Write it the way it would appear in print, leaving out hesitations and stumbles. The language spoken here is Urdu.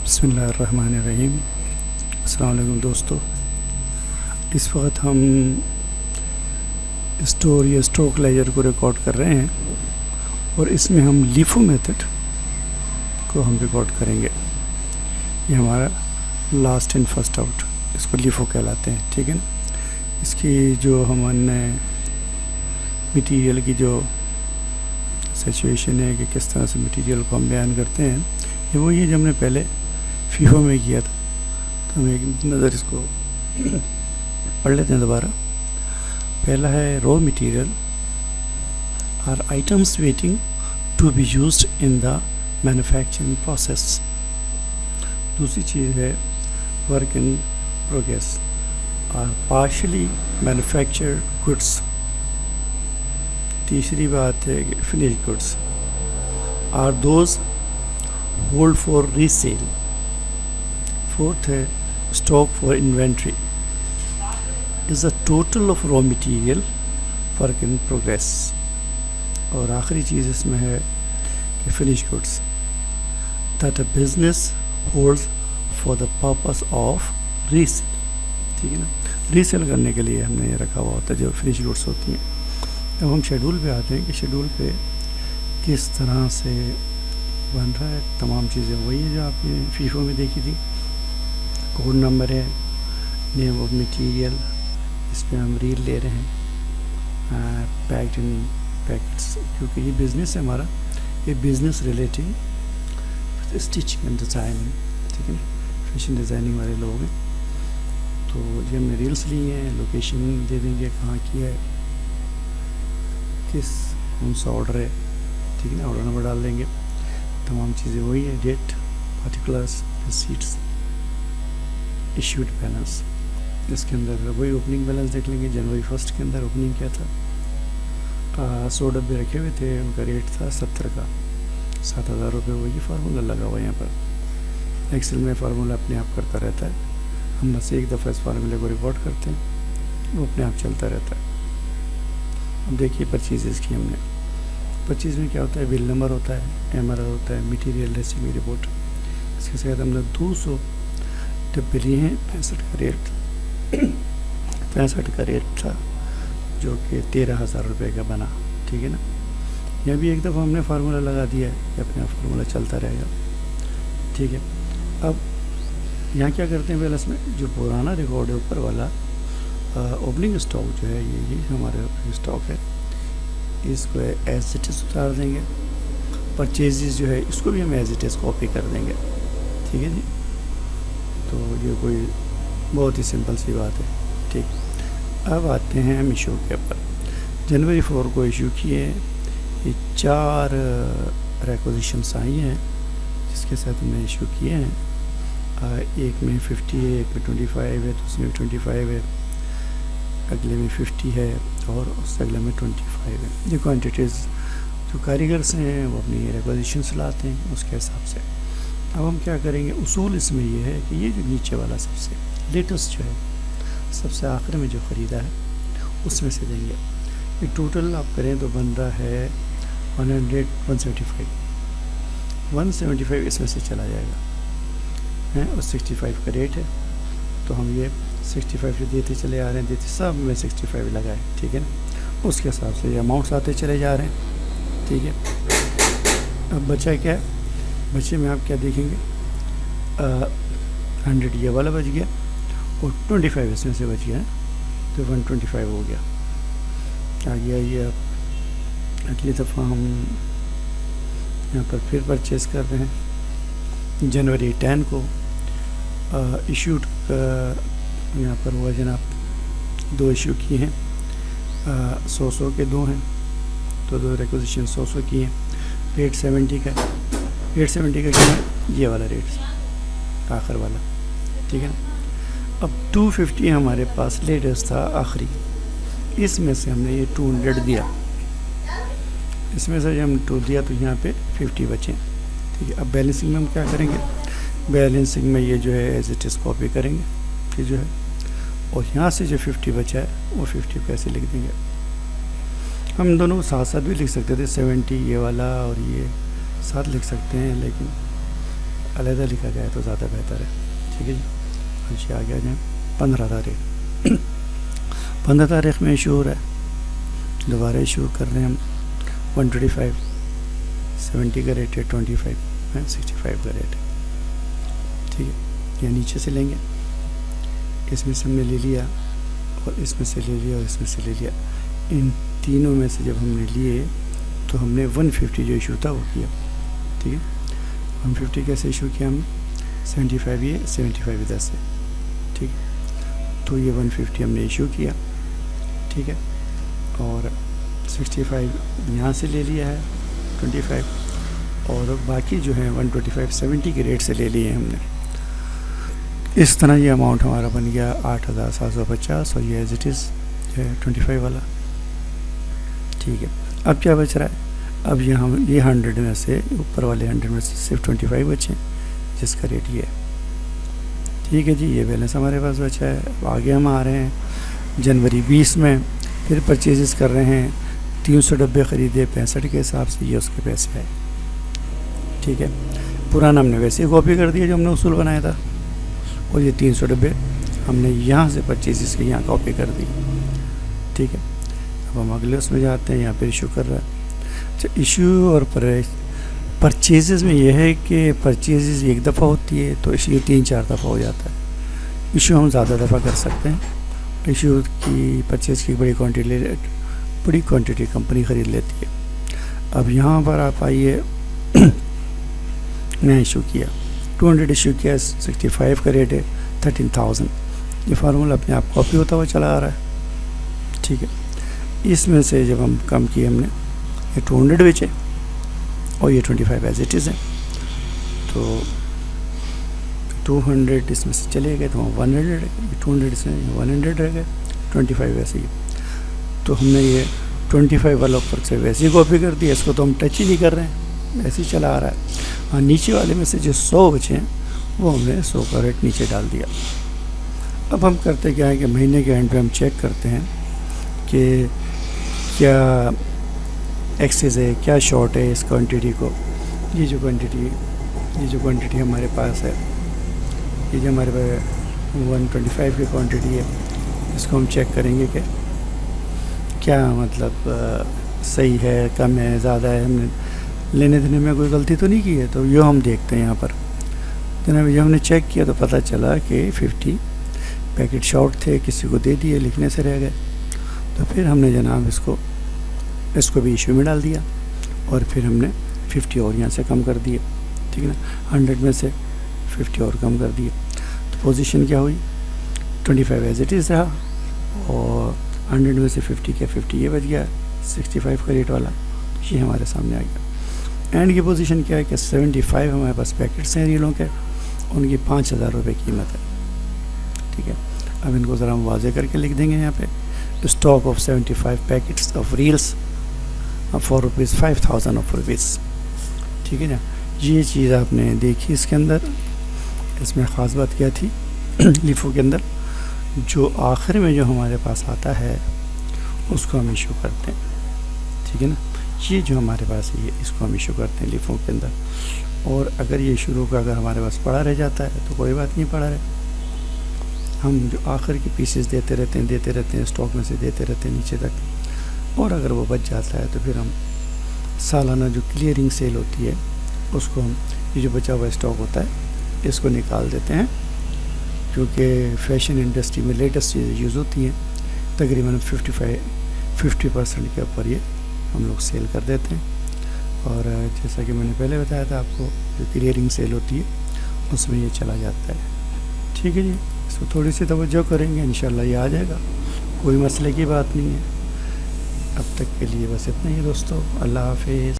بسم اللہ الرحمن الرحیم۔ السلام علیکم دوستو، اس وقت ہم اسٹوک لیجر کو ریکارڈ کر رہے ہیں اور اس میں ہم لیفو میتھڈ کو ہم ریکارڈ کریں گے۔ یہ ہمارا لاسٹ ان فرسٹ آؤٹ، اس کو لیفو کہلاتے ہیں، ٹھیک ہے نا۔ اس کی جو ہم نے مٹیریل کی جو سچویشن ہے کہ کس طرح سے مٹیریل کو ہم بیان کرتے ہیں، یہ وہی ہے جو ہم نے پہلے فیفو میں کیا تھا۔ تو ہم ایک نظر اس کو پڑھ لیتے ہیں دوبارہ۔ پہلا ہے raw material are items waiting to be used in the manufacturing process. دوسری چیز ہے work in progress or partially manufactured goods. تیسری بات ہے کہ finish goods are those hold for resale. Fourth ہے stock for inventory is a total of raw material work in progress. اور آخری چیز اس میں ہے کہ finish goods that a business holds for the purpose of re cell, ٹھیک ہے نا۔ ری سیل کرنے کے لیے ہم نے یہ رکھا ہوا ہوتا ہے جو فنش گڈس ہوتی ہیں۔ اب ہم شیڈول پہ آتے ہیں کہ شیڈول پہ کس طرح سے بن رہا ہے۔ تمام چیزیں وہی ہیں جو آپ نے فیفو میں دیکھی تھی۔ کوڈ نمبر ہے، نیم آف مٹیریل، اس پہ ہم ریل لے رہے ہیں، پیکڈ ان پیکٹس، کیونکہ یہ بزنس ہے ہمارا، یہ business relating stitching and designing, ٹھیک ہے نا، فیشن ڈیزائننگ والے لوگ ہیں۔ تو یہ ہم نے ریلس لی ہیں، لوکیشن دے دیں گے کہاں کیا ہے، کون سا آرڈر ہے، ٹھیک ہے نا، آرڈر نمبر ڈال دیں گے۔ تمام چیزیں وہی ہے، date, particulars, receipts, issued balance. اس کے اندر وہی اوپننگ بیلنس دیکھ لیں گے۔ جنوری 1 کے اندر اوپننگ کیا تھا، 100 ڈبے رکھے ہوئے تھے، ان کا ریٹ تھا 70 کا، 7,000 روپے۔ وہی فارمولہ لگا ہوا ہے یہاں پر۔ ایکسل میں فارمولہ اپنے آپ کرتا رہتا ہے، ہم بس ایک دفعہ اس فارمولے کو ریکارڈ کرتے ہیں، وہ اپنے آپ چلتا رہتا ہے۔ اب دیکھیے پرچیزز کی ہم نے، پرچیز میں کیا ہوتا ہے، بل نمبر ہوتا ہے، MRR ہوتا ہے، مٹیریل ریسیو رپورٹ۔ اس کے ساتھ ہم نے 200 ڈبے لیے ہیں، 65 کا ریٹ 65 کا ریٹ تھا، جو کہ 13,000 روپے کا بنا، ٹھیک ہے نا۔ یہ بھی ایک دفعہ ہم نے فارمولہ لگا دیا ہے کہ اپنا فارمولہ چلتا رہے گا، ٹھیک ہے۔ اب یہاں کیا کرتے ہیں، پہلے اس میں جو پرانا ریکارڈ ہے اوپر والا اوپننگ اسٹاک جو ہے، یہ ہمارے اوپننگ اسٹاک ہے، اس کو ایز اٹ از اتار دیں گے۔ پرچیزز جو ہے اس کو بھی ہم ایز اٹ از کاپی کر دیں گے، ٹھیک ہے جی۔ تو یہ کوئی بہت ہی سمپل سی بات ہے، ٹھیک۔ اب آتے ہیں ہم ایشو کے اوپر۔ جنوری 4 کو ایشو کیے، یہ 4 ریکوزیشنس آئی ہیں جس کے ساتھ ہم نے ایشو کیے ہیں۔ ایک میں 50 ہے، ایک میں 25 ہے، دوسرے میں 25 ہے، اگلے میں 50 ہے، اور اس سے اگلے میں 25 ہے۔ یہ کوانٹیٹیز جو کاریگرس ہیں وہ اپنی ریکوزیشنس لاتے ہیں اس کے حساب سے۔ اب ہم کیا کریں گے، اصول اس میں یہ ہے کہ یہ جو نیچے والا سب سے لیٹسٹ جو ہے، سب سے آخر میں جو خریدا ہے اس میں سے دیں گے۔ یہ ٹوٹل آپ کریں تو بن رہا ہے 175 اس میں سے چلا جائے گا، اور 65 کا ریٹ ہے، تو ہم یہ 65 جو دیتے چلے آ رہے ہیں، دیتے سب میں 65 لگائے، ٹھیک ہے نا۔ اس کے حساب سے یہ اماؤنٹس آتے چلے جا رہے ہیں، ٹھیک ہے۔ اب بچا کیا ہے، بچے میں آپ کیا دیکھیں گے، 100 یہ والا بچ گیا اور 25 اس میں سے بچ گیا ہے، تو 125 ہو گیا۔ آگے آئیے آپ، اگلی دفعہ ہم یہاں پر پھر پرچیز کر رہے ہیں۔ جنوری 10 کو ایشوڈ یہاں پر ہوا جناب، 2 ایشو کیے ہیں، 100 کے 2 ہیں، تو 2 ریکوزیشن 100 کی ہیں۔ ریٹ 70 کا ہے، ریٹ 70 کا کیا ہے، یہ والا ریٹ آخر والا، ٹھیک ہے نا۔ اب 250 ہمارے پاس لیٹسٹ تھا آخری، اس میں سے ہم نے یہ 200 دیا، اس میں سے جب ہم 2 دیا تو یہاں پہ 50 بچے، ٹھیک ہے۔ اب بیلنسنگ میں ہم کیا کریں گے، بیلنسنگ میں یہ جو ہے ایز اٹ از کاپی کریں گے، ٹھیک جو ہے، اور یہاں سے جو 50 بچا ہے وہ 50 پیسے لکھ دیں گے۔ ہم دونوں ساتھ ساتھ بھی لکھ سکتے تھے، 70 یہ والا اور یہ ساتھ لکھ سکتے ہیں، لیکن علیحدہ لکھا جائے تو زیادہ بہتر ہے. ٹھیک ہے جی. اچھا آگے آ جائیں. 15 تاریخ 15 تاریخ میں ایشو ہو رہا ہے. دوبارہ ایشو کر رہے ہیں ہم. 125 70 کا ریٹ ہے, 25 65 کا ریٹ ہے. ٹھیک ہے. یہ نیچے سے لیں گے, اس میں سے ہم نے لے لیا اور اس میں سے لے لیا اور اس میں سے لے لیا. ان تینوں میں سے جب ہم نے لیے تو ہم نے 150 جو ایشو تھا وہ کیا. ٹھیک ہے. 150 کیسے ایشو کیا ہم نے؟ 75 یہ 75 ادھر سے. ٹھیک ہے. تو یہ 150 ہم نے ایشو کیا. ٹھیک ہے. اور 65 یہاں سے لے لیا ہے 25, اور باقی جو ہیں 125 70 کے ریٹ سے لے لیے ہم نے. اس طرح یہ اماؤنٹ ہمارا بن گیا 8750, اور یہ ایز اٹ از جو ہے 25 والا. ٹھیک ہے. اب کیا بچ رہا ہے؟ اب یہاں یہ 100 میں سے اوپر والے 100 میں سے صرف 25 بچے ہیں, جس کا ریٹ یہ ہے. ٹھیک ہے جی. یہ بیلنس ہمارے پاس بچا ہے. اب آگے ہم آ رہے ہیں جنوری 20 میں, پھر پرچیزز کر رہے ہیں. 300 ڈبے خریدے 65 کے حساب سے, یہ اس کے پیسے آئے. ٹھیک ہے. پرانا ہم نے ویسے ہی کاپی کر دیا جو ہم نے اصول بنایا تھا, اور یہ 300 ڈبے ہم نے یہاں سے پرچیزز کے یہاں کاپی کر دی. ٹھیک ہے. اب ہم اگلے اس میں جاتے ہیں. یہاں پہ ایشو کر رہا ہے. اچھا, ایشو اور پرچیزز میں یہ ہے کہ پرچیزز ایک دفعہ ہوتی ہے تو ایشو 3-4 دفعہ ہو جاتا ہے. ایشو ہم زیادہ دفعہ کر سکتے ہیں. ایشو کی پرچیز کی بڑی کوانٹٹی کمپنی خرید لیتی ہے. اب یہاں پر آپ آئیے, میں ایشو کیا 200 ایشو کیا, 65 کا ریٹ ہے 13,000. یہ فارمولا اپنے آپ کاپی ہوتا ہوا چلا آ رہا ہے. ٹھیک ہے. اس میں سے جب ہم کم کیے ہم نے یہ 200 بیچے, اور یہ 25 ایز اٹ از ہے. تو 200 اس میں سے چلے گئے تو 100 رہ گئے, 200 اس میں 100 رہ گئے, 25 ویسے ہی. تو ہم نے یہ 25 والا اوپر سے ویسے ہی کاپی کر دیا. اس کو تو ہم ٹچ ہی نہیں کر رہے ہیں, ویسے ہی چلا آ رہا ہے. ہاں, نیچے والے میں سے جو 100 بچے ہیں وہ ہم نے 100 کا ریٹ نیچے ڈال دیا. اب ہم کرتے کیا ہے کہ مہینے کے اینڈ پہ ہم چیک کرتے ہیں کہ کیا ایکسیز ہے, کیا شارٹ ہے اس کوانٹٹی کو. یہ جو کوانٹٹی ہمارے پاس ہے, یہ جو ہمارے پاس 125 کی کوانٹٹی ہے, اس کو ہم چیک کریں گے کہ کیا مطلب صحیح ہے, کم ہے, زیادہ ہے, ہم نے لینے دینے میں کوئی غلطی تو نہیں کی ہے. تو یہ ہم دیکھتے ہیں یہاں پر. جناب جب ہم نے چیک کیا تو پتہ چلا کہ 50 پیکٹ شارٹ تھے, کسی کو دے دیے, لکھنے سے رہ گئے. تو پھر ہم نے جناب اس کو بھی ایشو میں ڈال دیا, اور پھر ہم نے 50 اور یہاں سے کم کر دیے. ٹھیک ہے نا. 100 میں سے 50 اور کم کر دیے. تو پوزیشن کیا ہوئی؟ 25 ایز اٹ از رہا, اور 100 میں سے 50 کیا 50 یہ بچ گیا 65 کا ریٹ والا. یہ ہمارے سامنے آ گیا. اینڈ کی پوزیشن کیا ہے کہ 75 ہمارے پاس پیکٹس ہیں ریلوں کے, ان کی 5,000 روپے قیمت ہے. ٹھیک ہے. اب ان کو ذرا ہم واضح کر کے لکھ دیں گے یہاں پہ. Stock of 75 packets of reels for rupees 5,000 of rupees. ٹھیک ہے نا. یہ چیز آپ نے دیکھی اس کے اندر. اس میں خاص بات کیا تھی لیفو کے اندر, جو آخر میں جو ہمارے پاس آتا ہے اس کو ہم ایشو کرتے ہیں. ٹھیک ہے نا. یہ جو ہمارے پاس ہے اس کو ہم ایشو کرتے ہیں لیفو کے اندر. اور اگر یہ شروع کا اگر ہمارے پاس پڑا رہ جاتا ہے تو کوئی بات نہیں, پڑا رہے, ہم جو آخر کی پیسز دیتے رہتے ہیں اسٹاک میں سے دیتے رہتے ہیں نیچے تک. اور اگر وہ بچ جاتا ہے تو پھر ہم سالانہ جو کلیئرنگ سیل ہوتی ہے اس کو ہم, یہ جو بچا ہوا اسٹاک ہوتا ہے اس کو نکال دیتے ہیں, کیونکہ فیشن انڈسٹری میں لیٹسٹ چیزیں یوز ہوتی ہیں. تقریباً 50% کے اوپر یہ ہم لوگ سیل کر دیتے ہیں. اور جیسا کہ میں نے پہلے بتایا تھا آپ کو, جو کلیئرنگ سیل ہوتی ہے اس میں یہ چلا جاتا ہے. ٹھیک ہے جی. اس کو تھوڑی سی توجہ کریں گے انشاءاللہ یہ آ جائے گا, کوئی مسئلے کی بات نہیں ہے. اب تک کے لیے بس اتنا ہی دوستو. اللہ حافظ.